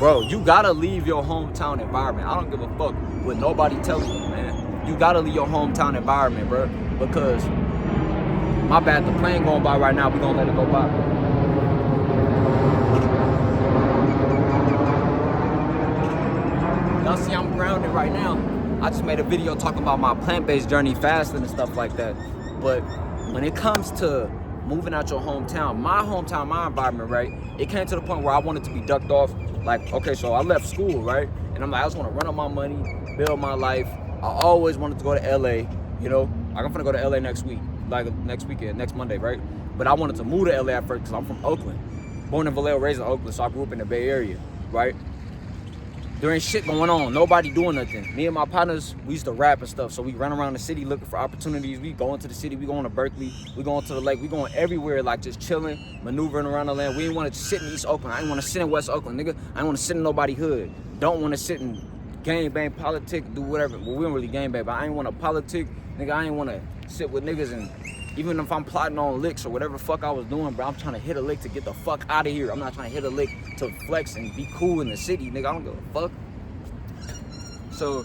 bro, you gotta leave your hometown environment. I don't give a fuck what nobody telling you, man. You gotta leave your hometown environment, bro, because my bad, the plane going by right now. We gonna let it go by. Y'all see I'm grounded right now. I just made a video talking about my plant-based journey, fasting and stuff like that. But when it comes to moving out your hometown, my environment, right? It came to the point where I wanted to be ducked off. Like, okay, so I left school, right? And I'm like, I just want to run up my money, build my life. I always wanted to go to LA, you know? Like, I'm gonna go to LA next week, like next weekend, next Monday, right? But I wanted to move to LA at first because I'm from Oakland. Born in Vallejo, raised in Oakland, so I grew up in the Bay Area, right? There ain't shit going on, nobody doing nothing. Me and my partners, we used to rap and stuff, so we run around the city looking for opportunities. We go into the city, we going to Berkeley, we going to the lake, we going everywhere, like just chilling, maneuvering around the land. We didn't want to sit in East Oakland. I didn't want to sit in West Oakland, nigga. I didn't want to sit in nobody hood. Don't want to sit in gang bang, politic, do whatever. Well, we don't really gang bang, but I ain't want to politic, nigga. I ain't want to sit with niggas, and even if I'm plotting on licks or whatever fuck I was doing, bro, I'm trying to hit a lick to get the fuck out of here. I'm not trying to hit a lick to flex and be cool in the city, nigga. I don't give a fuck. So,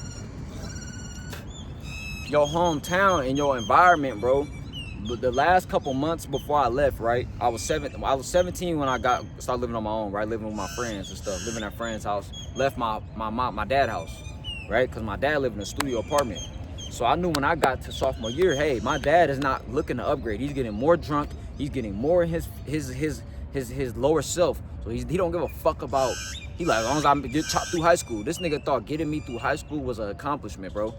your hometown and your environment, bro. But the last couple months before I left, right? I was 17 when I started living on my own, right? Living with my friends and stuff, living at friends' house. Left my dad's house, right? Because my dad lived in a studio apartment. So I knew when I got to sophomore year, hey, my dad is not looking to upgrade. He's getting more drunk. He's getting more in his lower self. So he don't give a fuck about. He like, as long as I get chopped through high school. This nigga thought getting me through high school was an accomplishment, bro.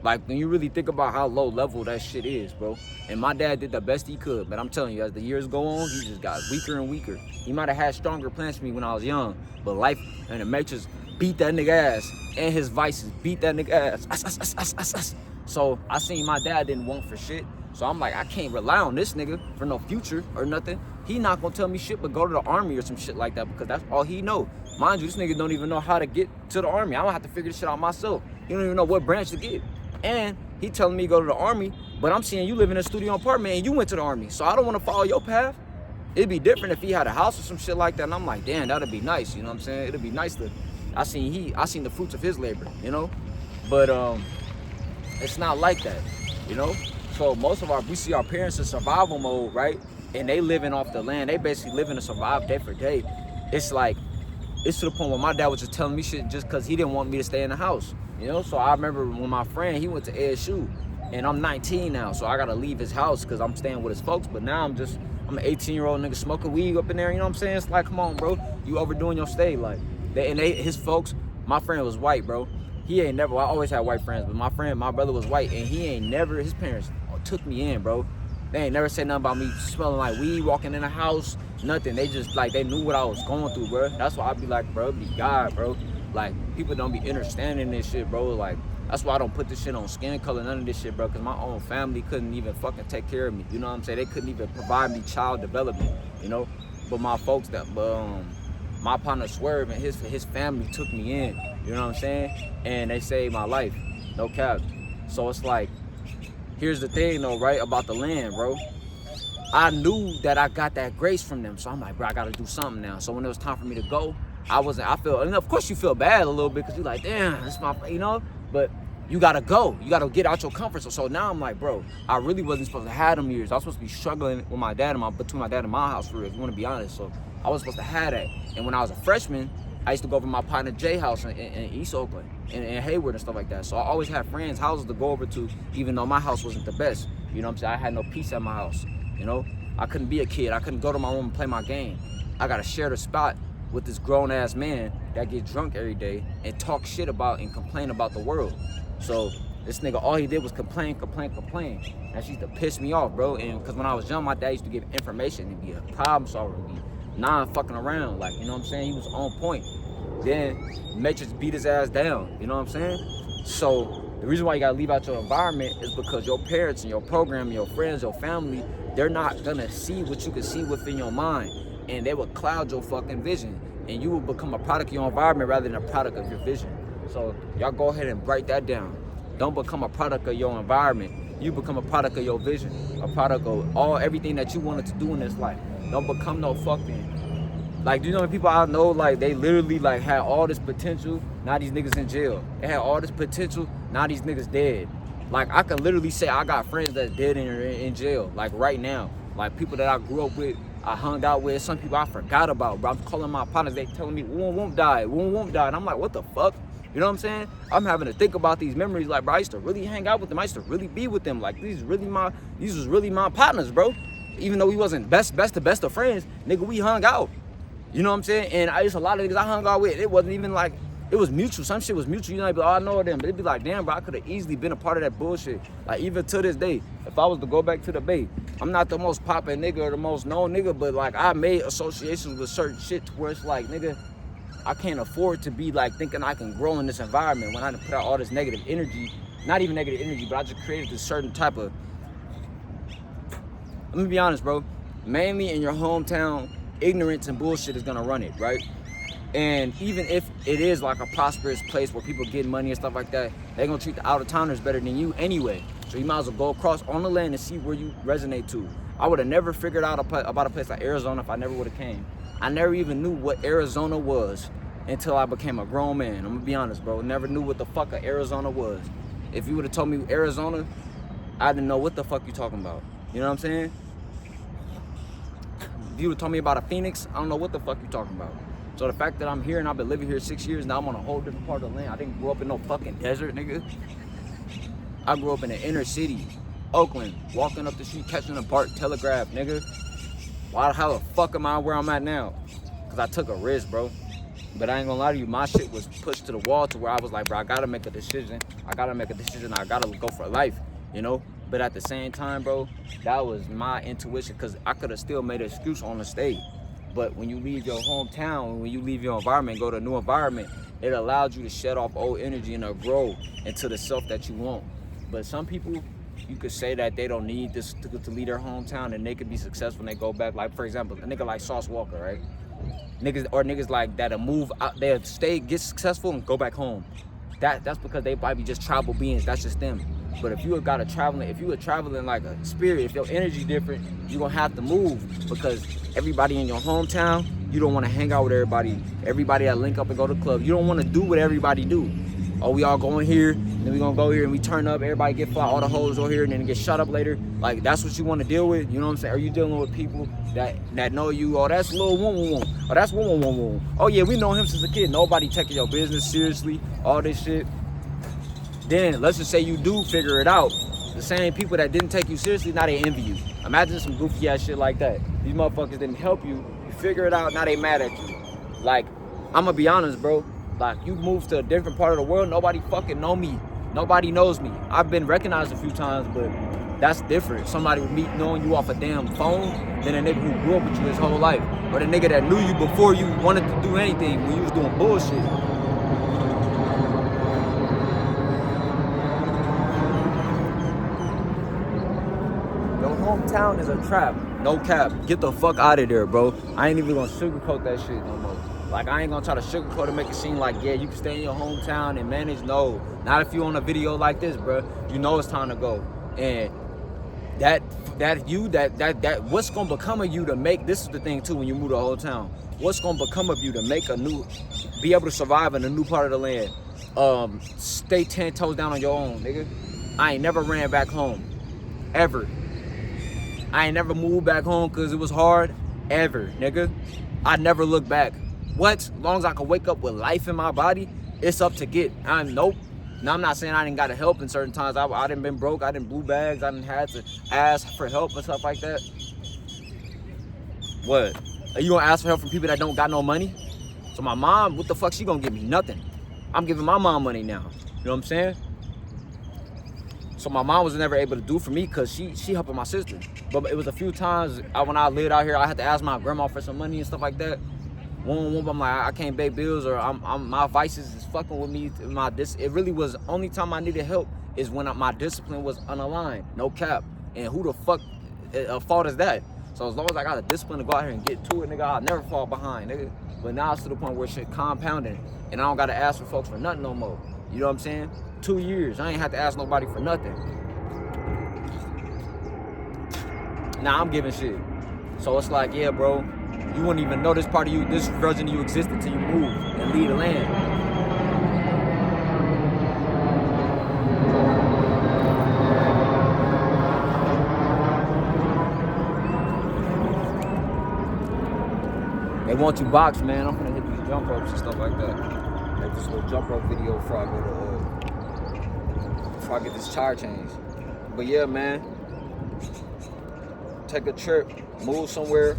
Like, when you really think about how low level that shit is, bro. And my dad did the best he could, but I'm telling you, as the years go on, he just got weaker and weaker. He might have had stronger plans for me when I was young, but life and the Matrix beat that nigga ass, and his vices beat that nigga ass. So I seen my dad didn't want for shit. So I'm like, I can't rely on this nigga for no future or nothing. He not gonna tell me shit but go to the army or some shit like that, because that's all he know. Mind you, this nigga don't even know how to get to the army. I'm gonna have to figure this shit out myself. He don't even know what branch to get. And he telling me to go to the army, but I'm seeing you live in a studio apartment and you went to the army. So I don't wanna follow your path. It'd be different if he had a house or some shit like that. And I'm like, damn, that'd be nice. You know what I'm saying? It'd be nice to, I seen the fruits of his labor, you know? But it's not like that, you know? So we see our parents in survival mode, right? And they living off the land. They basically living to survive day for day. It's like, it's to the point where my dad was just telling me shit just because he didn't want me to stay in the house, you know? So I remember when my friend, he went to ASU, and I'm 19 now, so I gotta leave his house because I'm staying with his folks. But now I'm an 18-year-old nigga smoking weed up in there, you know what I'm saying? It's like, come on, bro, you overdoing your stay. Like, his folks, my friend was white, bro. He ain't never, I always had white friends, but my brother was white, and he ain't never, his parents took me in, bro. They ain't never said nothing about me smelling like weed, walking in the house, nothing. They just, like, they knew what I was going through, bro. That's why I be like, bro, be God, bro. Like, people don't be understanding this shit, bro. Like, that's why I don't put this shit on skin color, none of this shit, bro, because my own family couldn't even fucking take care of me. You know what I'm saying? They couldn't even provide me child development, you know? But my folks, my partner Swerve and his family took me in, you know what I'm saying? And they saved my life, no cap. So it's like, here's the thing though, right, about the land, bro. I knew that I got that grace from them, so I'm like, bro, I gotta do something now. So when it was time for me to go, and of course you feel bad a little bit, because you're like, damn, this my, you know, but you gotta go. You gotta get out your comfort zone. So now I'm like, bro, I really wasn't supposed to have them years. I was supposed to be struggling with my dad between my dad and my house, for real, if you wanna be honest. So I was supposed to have that. And when I was a freshman, I used to go over to my partner Jay house in East Oakland and Hayward and stuff like that. So I always had friends' houses to go over to, even though my house wasn't the best. You know what I'm saying? I had no peace at my house, you know? I couldn't be a kid. I couldn't go to my room and play my game. I gotta share the spot with this grown-ass man that get drunk every day and talk shit about and complain about the world. So this nigga, all he did was complain. That used to piss me off, bro. And because when I was young, my dad used to give information and be a problem solver and be non-fucking around, like, you know what I'm saying? He was on point. Then Matrix beat his ass down, you know what I'm saying? So the reason why you gotta leave out your environment is because your parents and your program, your friends, your family, they're not gonna see what you can see within your mind, and they will cloud your fucking vision, and you will become a product of your environment rather than a product of your vision. So y'all go ahead and write that down. Don't become a product of your environment. You become a product of your vision, a product of everything that you wanted to do in this life. Don't become no fucking Like, do you know the people I know, like, they literally, like, had all this potential, now these niggas in jail. They had all this potential, now these niggas dead. Like, I could literally say I got friends that's dead in jail, like, right now. Like, people that I grew up with, I hung out with, some people I forgot about, bro. I'm calling my partners, they telling me, one won't die, and I'm like, what the fuck? You know what I'm saying? I'm having to think about these memories, like, bro, I used to really hang out with them, I used to really be with them, like, these was really my partners, bro. Even though we wasn't best of friends, nigga, we hung out. You know what I'm saying? And I used a lot of niggas I hung out with, it wasn't even like, it was mutual. Some shit was mutual. You know, I'd be like, oh, I know them. But it'd be like, damn, bro, I could have easily been a part of that bullshit. Like, even to this day, if I was to go back to the Bay, I'm not the most poppin' nigga or the most known nigga, but, like, I made associations with certain shit to where it's like, nigga, I can't afford to be, like, thinking I can grow in this environment when I done put out all this negative energy. Not even negative energy, but I just created this certain type of... Let me be honest, bro. Mainly in your hometown, ignorance and bullshit is gonna run it, right? And even if it is like a prosperous place where people get money and stuff like that, they're gonna treat the out-of-towners better than you anyway. So you might as well go across on the land and see where you resonate to. I would have never figured out about a place like Arizona if I never would have came. I never even knew what Arizona was until I became a grown man. I'm gonna be honest, bro. Never knew what the fuck Arizona was. If you would have told me Arizona, I didn't know what the fuck you talking about. You know what I'm saying? If you would have told me about a Phoenix, I don't know what the fuck you talking about. So the fact that I'm here and I've been living here 6 years, now I'm on a whole different part of the land. I didn't grow up in no fucking desert, nigga. I grew up in the inner city, Oakland, walking up the street, catching a BART telegraph, nigga. How the fuck am I where I'm at now? Because I took a risk, bro. But I ain't gonna lie to you, my shit was pushed to the wall to where I was like, bro, I gotta make a decision. I gotta go for life, you know? But at the same time, bro, that was my intuition, because I could have still made an excuse on the stage. But when you leave your hometown, when you leave your environment, go to a new environment, it allows you to shed off old energy and grow into the self that you want. But some people, you could say that they don't need this to leave their hometown and they could be successful and they go back. Like, for example, a nigga like Sauce Walker, right? Niggas like that'll move out, they'll stay, get successful and go back home. That's because they might be just tribal beings. That's just them. But if you were traveling like a spirit, if your energy different, you're gonna have to move, because everybody in your hometown, you don't want to hang out with everybody. Everybody that link up and go to the club, you don't want to do what everybody do. Oh, we all going here, then we gonna go here and we turn up, everybody get fly, all the hoes over here, and then get shut up later. Like, that's what you want to deal with, you know what I'm saying? Are you dealing with people that know you? Oh, that's Lil Woo. Oh, that's Woo. Oh yeah, we know him since a kid. Nobody taking your business seriously, all this shit. Then let's just say you do figure it out. The same people that didn't take you seriously, now they envy you. Imagine some goofy ass shit like that. These motherfuckers didn't help you. You figure it out, now they mad at you. Like, I'm gonna be honest, bro. Like, you move to a different part of the world, nobody fucking know me. Nobody knows me. I've been recognized a few times, but that's different. Somebody with me knowing you off a damn phone than a nigga who grew up with you his whole life. Or the nigga that knew you before you wanted to do anything, when you was doing bullshit. Hometown is a trap. No cap. Get the fuck out of there, bro. I ain't even gonna sugarcoat that shit no more. Like, I ain't gonna try to sugarcoat and make it seem like, yeah, you can stay in your hometown and manage. No. Not if you on a video like this, bro. You know it's time to go. And what's gonna become of you to make, this is the thing too, when you move to a whole town. What's gonna become of you to make be able to survive in a new part of the land? Stay 10 toes down on your own, nigga. I ain't never ran back home. Ever. I ain't never moved back home because it was hard, ever, nigga. I never look back. What? As long as I can wake up with life in my body, it's up to get. Nope. Now, I'm not saying I didn't got to help in certain times. I didn't been broke. I didn't blue bags. I didn't had to ask for help and stuff like that. What? Are you gonna ask for help from people that don't got no money? So my mom, what the fuck, she gonna give me? Nothing. I'm giving my mom money now. You know what I'm saying? So my mom was never able to do for me because she helping my sister. But it was a few times when I lived out here, I had to ask my grandma for some money and stuff like that. I'm like, I can't pay bills, or my vices is fucking with me. It really was only time I needed help is when my discipline was unaligned. No cap. And who the fuck fault is that? So as long as I got the discipline to go out here and get to it, nigga, I'll never fall behind, nigga. But now it's to the point where shit compounding, and I don't gotta ask for folks for nothing no more. You know what I'm saying? 2 years, I ain't had to ask nobody for nothing. Now I'm giving shit. So it's like, yeah, bro, You wouldn't even know this part of you, this version of you existed until you move and leave the land. They want you box, man. I'm gonna hit these jump ropes and stuff like that. Make this little jump rope video before I go to before I get this tire changed. But yeah, man. Take a trip, move somewhere.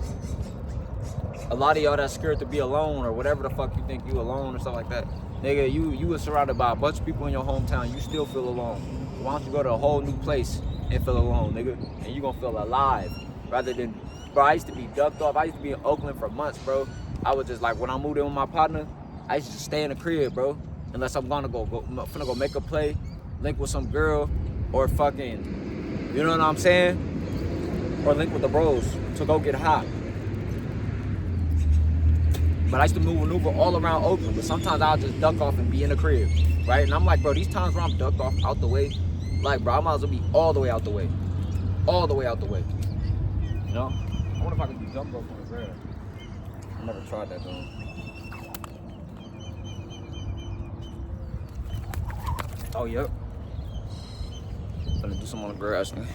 A lot of y'all that's scared to be alone or whatever the fuck you think you alone or stuff like that. Nigga, you were surrounded by a bunch of people in your hometown. You still feel alone. Why don't you go to a whole new place and feel alone, nigga? And you gonna feel alive rather than. Bro, I used to be ducked off. I used to be in Oakland for months, bro. I was just like, when I moved in with my partner, I used to just stay in the crib, bro. Unless I'm gonna go finna go make a play, link with some girl, or fucking, you know what I'm saying? Or link with the bros to go get hot. But I used to maneuver all around Oakland, but sometimes I'll just duck off and be in the crib, right? And I'm like, bro, these times where I'm ducked off out the way, like, bro, I might as well be all the way out the way. All the way out the way. You know? I wonder if I can do jump rope on the ground. I never tried that though. Oh, yep. Gonna do some on the grass, man.